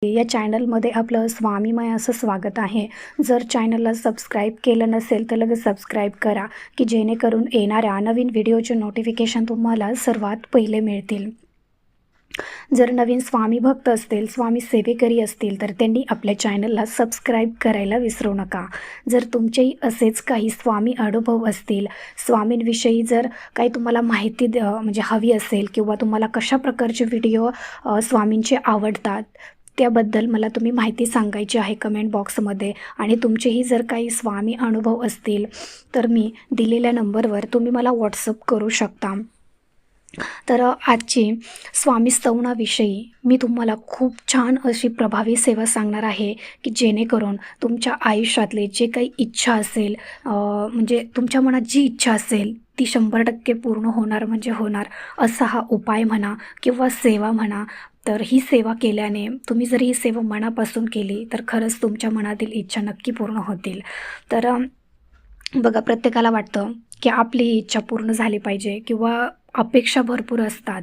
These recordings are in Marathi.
या चॅनलमध्ये आपलं स्वामीमय असं स्वागत आहे. जर चॅनलला सबस्क्राईब केलं नसेल तर लगेच सबस्क्राईब करा की जेणेकरून येणाऱ्या नवीन व्हिडिओचे नोटिफिकेशन तुम्हाला सर्वात पहिले मिळतील. जर नवीन स्वामी भक्त असतील, स्वामी सेवेकरी असतील तर त्यांनी आपल्या चॅनलला सबस्क्राईब करायला विसरू नका. जर तुमचेही असेच काही स्वामी अनुभव असतील, स्वामींविषयी जर काही तुम्हाला माहिती म्हणजे हवी असेल किंवा तुम्हाला कशा प्रकारचे व्हिडिओ स्वामींचे आवडतात त्याबद्दल मला तुम्ही माहिती सांगायची आहे कमेंट बॉक्समध्ये. आणि तुमचेही जर काही स्वामी अनुभव असतील तर मी दिलेल्या नंबरवर तुम्ही मला व्हॉट्सअप करू शकता. तर आजची स्वामी स्तवनाविषयी मी तुम्हाला खूप छान अशी प्रभावी सेवा सांगणार आहे की जेणेकरून तुमच्या आयुष्यातले जे काही इच्छा असेल, म्हणजे तुमच्या मनात जी इच्छा असेल ती 100% पूर्ण होणार म्हणजे होणार असा हा उपाय म्हणा किंवा सेवा म्हणा. तर ही सेवा केल्याने तुम्ही जर ही सेवा मनापासून केली तर खरंच तुमच्या मनातील इच्छा नक्की पूर्ण होतील. तर बघा, प्रत्येकाला वाटतं की आपली इच्छा पूर्ण झाली पाहिजे किंवा अपेक्षा भरपूर असतात,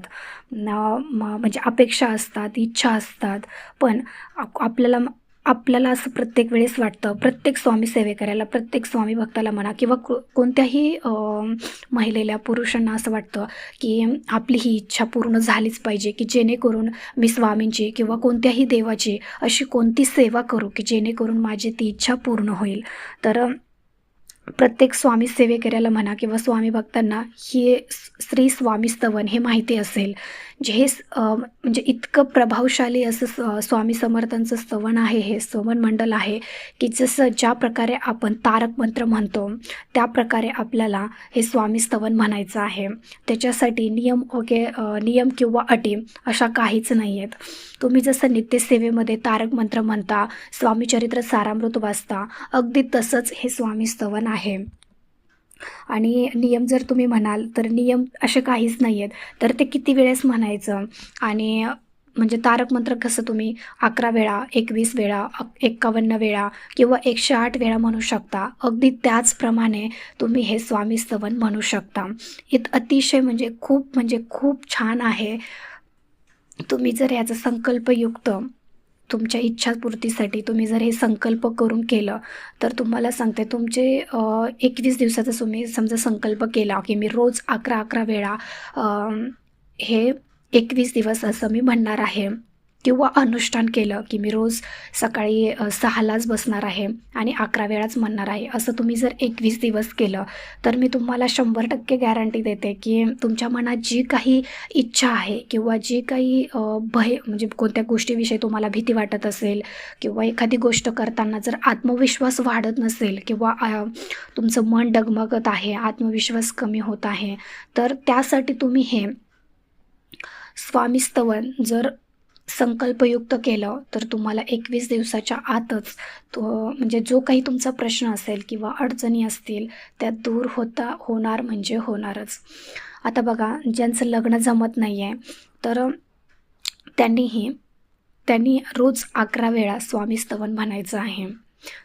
म्हणजे अपेक्षा असतात, इच्छा असतात. पण आपल्याला असं प्रत्येक वेळेस वाटतं, प्रत्येक स्वामी सेवेकऱ्याला, प्रत्येक स्वामी भक्ताला म्हणा किंवा कोणत्याही महिलेला, पुरुषांना असं वाटतं की आपली ही इच्छा पूर्ण झालीच पाहिजे की जेणेकरून मी स्वामींची किंवा कोणत्याही देवाची अशी कोणती सेवा करू की जेणेकरून माझी ती इच्छा पूर्ण होईल. तर प्रत्येक स्वामी सेवेकऱ्याला म्हणा किंवा स्वामी भक्तांना हे श्री स्वामी स्तवन हे माहिती असेल, जे हे म्हणजे इतकं प्रभावशाली असं स्वामी समर्थांचं स्तवन आहे, हे स्तवन मंडल आहे की जसं ज्या प्रकारे आपण तारक मंत्र म्हणतो त्या प्रकारे आपल्याला हे स्वामी स्तवन म्हणायचं आहे. त्याच्यासाठी नियम किंवा अटी अशा काहीच नाही आहेत. तुम्ही जसं नित्यसेवेमध्ये तारक मंत्र म्हणता, स्वामीचरित्र सारामृत वाचता, अगदी तसंच हे स्वामी स्तवन आहे. आणि नियम जर तुम्ही म्हणाल तर नियम असे काहीच नाही आहेत. तर ते किती वेळेस म्हणायचं, आणि म्हणजे तारक मंत्र कसं तुम्ही 11 वेळा, 21 वेळा, 51 वेळा किंवा 108 वेळा म्हणू शकता, अगदी त्याचप्रमाणे तुम्ही हे स्वामी स्तवन म्हणू शकता. अतिशय म्हणजे खूप छान आहे. तुम्ही जर याचा संकल्पयुक्त तुमच्या इच्छापूर्तीसाठी तुम्ही जर हे संकल्प करून केलं तर तुम्हाला सांगते, तुमचे 21 दिवसाचा तुम्ही समजा संकल्प केला की मी रोज 11 वेळा हे 21 दिवस असं मी म्हणणार आहे, किंवा अनुष्ठान केलं की मी रोज सकाळी 6लाच बसणार आहे आणि 11 वेळाच म्हणणार आहे, असं तुम्ही जर 21 दिवस केलं तर मी तुम्हाला 100% गॅरंटी देते की तुमच्या मनात जी काही इच्छा आहे किंवा जी काही भय, म्हणजे कोणत्या गोष्टीविषयी तुम्हाला भीती वाटत असेल किंवा एखादी गोष्ट करताना जर आत्मविश्वास वाढत नसेल किंवा तुमचं मन डगमगत आहे, आत्मविश्वास कमी होत आहे, तर त्यासाठी तुम्ही हे स्वामी स्तवन जर संकल्पयुक्त केलं तर तुम्हाला 21 दिवसाच्या आतच म्हणजे जो काही तुमचा प्रश्न असेल किंवा अडचणी असतील त्या दूर होणार म्हणजे होणारच. आता बघा, ज्यांचं लग्न जमत नाही आहे तर त्यांनी रोज 11 वेळा स्वामी स्तवन म्हणायचं आहे.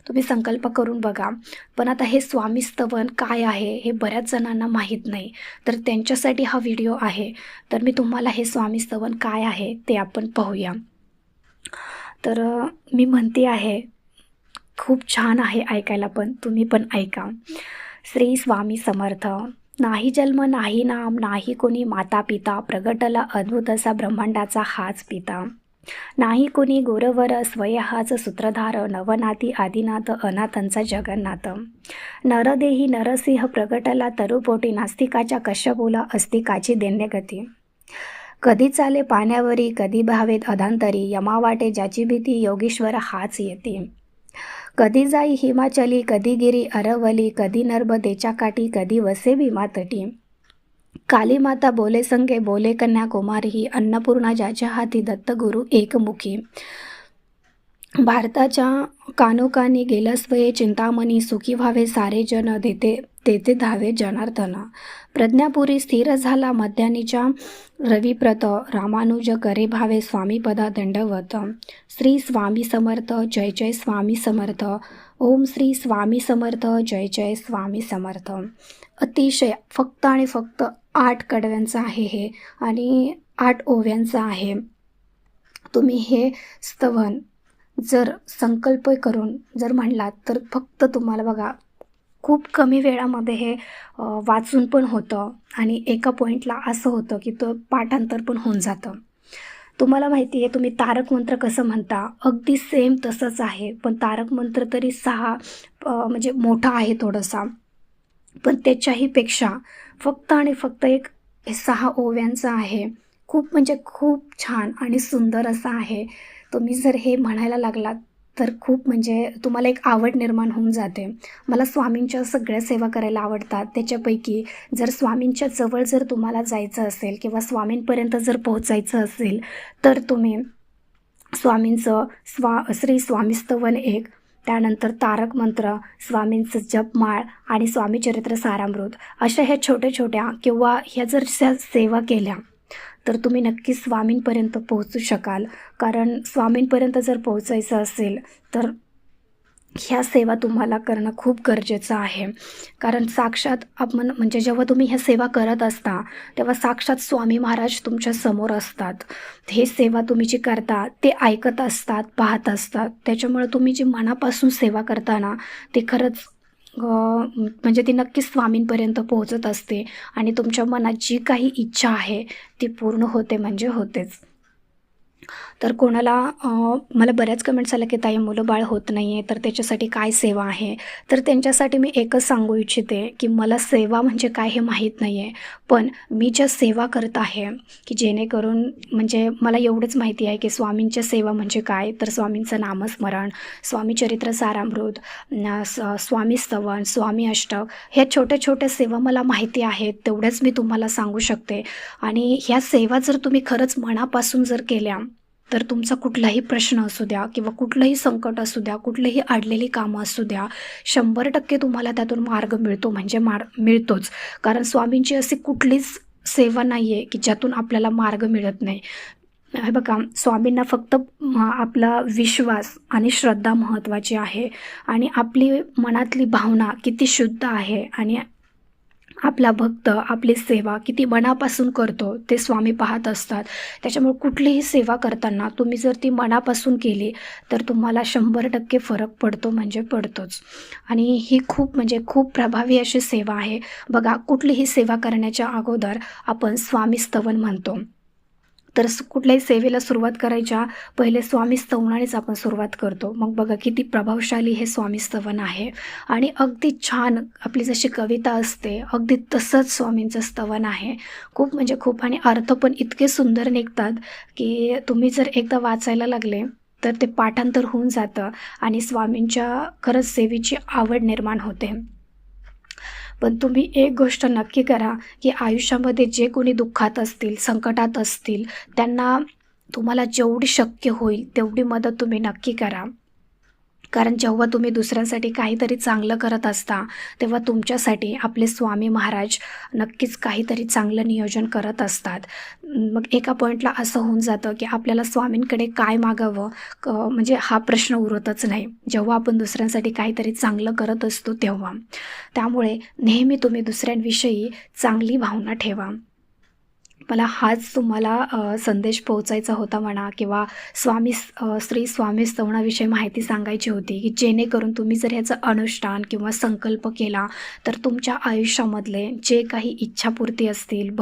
तुम्ही संकल्प करून बघा. पण आता हे स्वामी स्तवन काय आहे हे बऱ्याच जणांना माहीत नाही, तर त्यांच्यासाठी हा व्हिडिओ आहे. तर मी तुम्हाला हे स्वामी स्तवन काय आहे ते आपण पाहूया. तर मी म्हणते आहे, खूप छान आहे ऐकायला, पण तुम्ही पण ऐका. श्री स्वामी समर्थ. नाही जन्म नाही नाम नाही कोणी माता पिता, प्रगटला अद्भुत असा ब्रह्मांडाचा हाच पिता. नाही कोणी गोरवर स्वय हाच सूत्रधार, नवनाथी आदिनाथ अनाथांचा जगन्नाथ. नरदेही नरसिंह प्रगटला तरुपोटी, नास्तिकाच्या कश्यपोला अस्तिकाची दैन्यगती. कधी चाले पाण्यावरी कधी भावेत अधांतरी, यमावाटे ज्याची भीती योगीश्वर हाच येते. कधी जाई हिमाचली कधी गिरी अरवली, कधी नर्मदेच्या काठी कधी वसे भीमातटी. काली माता बोले संगे बोले कन्याकुमारी, ही अन्नपूर्णा ज्याच्या हाती दत्तगुरु एकमुखी. भारताच्या कानोकानी गेला स्वये चिंतामणी, सुखी व्हावे सारे जन तेथे धावे जनार्दन. प्रज्ञापुरी स्थिर झाला मध्यानीच्या रविप्रत, रामानुज करे भावे स्वामीपदा दंडवत. श्री स्वामी समर्थ. जय जय स्वामी समर्थ. ओम श्री स्वामी समर्थ. जय जय स्वामी समर्थ. अतिशय फक्त आणि फक्त 8 कडव्यांचं आहे हे, आणि 8 ओव्यांचं आहे. तुम्ही हे स्तवन जर संकल्प करून जर म्हणलात तर फक्त तुम्हाला बघा खूप कमी वेळामध्ये हे वाचून पण होतं आणि एका पॉईंटला असं होतं की तो पाठांतर पण होऊन जातं. तुम्हाला माहिती आहे तुम्ही तारक मंत्र कसं म्हणता अगदी सेम तसंच आहे, पण तारक मंत्र तरी 6 म्हणजे मोठा आहे थोडासा, पण त्याच्याही पेक्षा फक्त आणि फक्त एक 6 ओव्यांचा आहे. खूप म्हणजे खूप छान आणि सुंदर असं आहे. तुम्ही जर हे म्हणायला लागलात तर खूप म्हणजे तुम्हाला एक आवड निर्माण होऊन जाते. मला स्वामींच्या सगळ्या सेवा करायला आवडतात. त्याच्यापैकी जर स्वामींच्या जवळ जर तुम्हाला जायचं असेल किंवा स्वामींपर्यंत जर पोहोचायचं असेल तर तुम्ही स्वामींचं श्री स्वामी स्तवन 1, त्यानंतर तारक मंत्र, स्वामींचं जपमाळ आणि स्वामी चरित्र सारामृत अशा ह्या छोट्या-छोट्या किंवा ह्या जर सेवा केल्या तर तुम्ही नक्कीच स्वामींपर्यंत पोहोचू शकाल. कारण स्वामींपर्यंत जर पोहोचायचं असेल तर ह्या सेवा तुम्हाला करणं खूप गरजेचं आहे. कारण साक्षात आपण म्हणजे जेव्हा तुम्ही ह्या सेवा करत असता तेव्हा साक्षात स्वामी महाराज तुमच्या समोर असतात. हे सेवा तुम्ही जी करता ते ऐकत असतात, पाहत असतात. त्याच्यामुळे तुम्ही जी मनापासून सेवा करता ना ती खरंच म्हणजे ती नक्कीच स्वामींपर्यंत पोहोचत असते आणि तुमच्या मनात जी काही इच्छा आहे ती पूर्ण होते म्हणजे होतेच. तर कोणाला मला बऱ्याच कमेंट्स आल्या की ताई मुलं बाळ होत नाही आहे तर त्याच्यासाठी काय सेवा आहे. तर त्यांच्यासाठी मी एकच सांगू इच्छिते की मला सेवा म्हणजे काय हे माहीत नाही आहे, पण मी ज्या सेवा करत आहे की जेणेकरून म्हणजे मला एवढंच माहिती आहे की स्वामींच्या सेवा म्हणजे काय, तर स्वामींचं नामस्मरण, स्वामी चरित्र सारामृत, स्वामी स्तवन, स्वामी अष्टक, ह्या छोट्या छोट्या सेवा मला माहिती आहेत तेवढ्याच मी तुम्हाला सांगू शकते. आणि ह्या सेवा जर तुम्ही खरंच मनापासून जर केल्या तर तुमचा कुठलाही प्रश्न असू द्या किंवा कुठलंही संकट असू द्या, कुठलीही अडलेली कामं असू द्या, 100% तुम्हाला त्यातून मार्ग मिळतो म्हणजे मिळतोच. कारण स्वामींची अशी कुठलीच सेवा नाही आहे की ज्यातून आपल्याला मार्ग मिळत नाही. हे बघा स्वामींना फक्त आपला विश्वास आणि श्रद्धा महत्त्वाची आहे आणि आपली मनातली भावना किती शुद्ध आहे आणि आपला भक्त आपली सेवा किती मनापासून करतो ते स्वामी पाहत असतात. त्याच्यामुळे कुठलीही सेवा करताना तुम्ही जर ती मनापासून केली तर तुम्हाला 100% फरक पडतो म्हणजे पडतोच. आणि ही खूप म्हणजे खूप प्रभावी अशी सेवा आहे. बघा कुठलीही सेवा करण्याच्या अगोदर आपण स्वामी स्तवन म्हणतो. तर कुठल्याही सेवेला सुरुवात करायच्या पहिले स्वामी स्तवनानेच आपण सुरुवात करतो. मग बघा किती प्रभावशाली हे स्वामी स्तवन आहे. आणि अगदी छान आपली जशी कविता असते अगदी तसंच स्वामींचं स्तवन आहे. खूप म्हणजे खूप आणि अर्थ पण इतके सुंदर निघतात की तुम्ही जर एकदा वाचायला लागले तर ते पाठांतर होऊन जातं आणि स्वामींच्या खरंच सेवेची आवड निर्माण होते. पण तुम्ही एक गोष्ट नक्की करा की आयुष्यामध्ये जे कोणी दुःखात असतील, संकटात असतील, त्यांना तुम्हाला जेवढी शक्य होईल तेवढी मदत तुम्ही नक्की करा. कारण जेव्हा तुम्ही दुसऱ्यांसाठी काहीतरी चांगलं करत असता तेव्हा तुमच्यासाठी आपले स्वामी महाराज नक्कीच काहीतरी चांगलं नियोजन करत असतात. मग एका पॉईंटला असं होऊन जातं की आपल्याला स्वामींकडे काय मागावं म्हणजे हा प्रश्न उरतच नाही जेव्हा आपण दुसऱ्यांसाठी काहीतरी चांगलं करत असतो तेव्हा. त्यामुळे नेहमी तुम्ही दुसऱ्यांविषयी चांगली भावना ठेवा. मला हाच तुम्हाला संदेश पोहोचायचा होता म्हणा किंवा श्री स्वामी स्तवनाविषयी माहिती सांगायची होती की जेणेकरून तुम्ही जर ह्याचं अनुष्ठान किंवा संकल्प केला तर तुमच्या आयुष्यामधले जे काही इच्छापूर्ती असतील,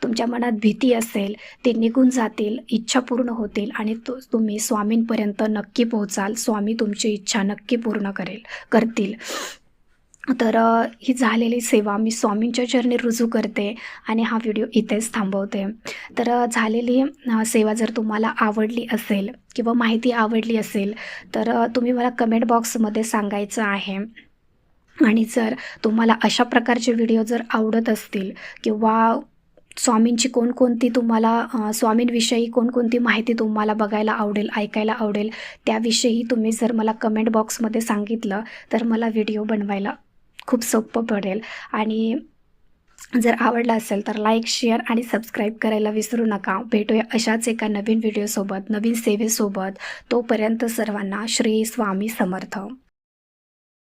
तुमच्या मनात भीती असेल ते निघून जातील, इच्छा पूर्ण होतील आणि तुम्ही स्वामींपर्यंत नक्की पोहोचाल. स्वामी तुमची इच्छा नक्की पूर्ण करतील. तर ही झालेली सेवा मी स्वामींच्या चरणी रुजू करते आणि हा व्हिडिओ इथेच थांबवते. तर झालेली सेवा जर तुम्हाला आवडली असेल किंवा माहिती आवडली असेल तर तुम्ही मला कमेंट बॉक्समध्ये सांगायचं आहे. आणि जर तुम्हाला अशा प्रकारचे व्हिडिओ जर आवडत असतील किंवा स्वामींची कोणकोणती तुम्हाला स्वामींविषयी कोणकोणती माहिती तुम्हाला बघायला आवडेल, ऐकायला आवडेल, त्याविषयी तुम्ही जर मला कमेंट बॉक्समध्ये सांगितलं तर मला व्हिडिओ बनवायला खूप सोपं पडेल. आणि जर आवडला असेल तर लाईक, शेअर आणि सबस्क्राईब करायला विसरू नका. भेटूया अशाच एका नवीन व्हिडिओसोबत, नवीन सेवेसोबत. तोपर्यंत सर्वांना श्री स्वामी समर्थ.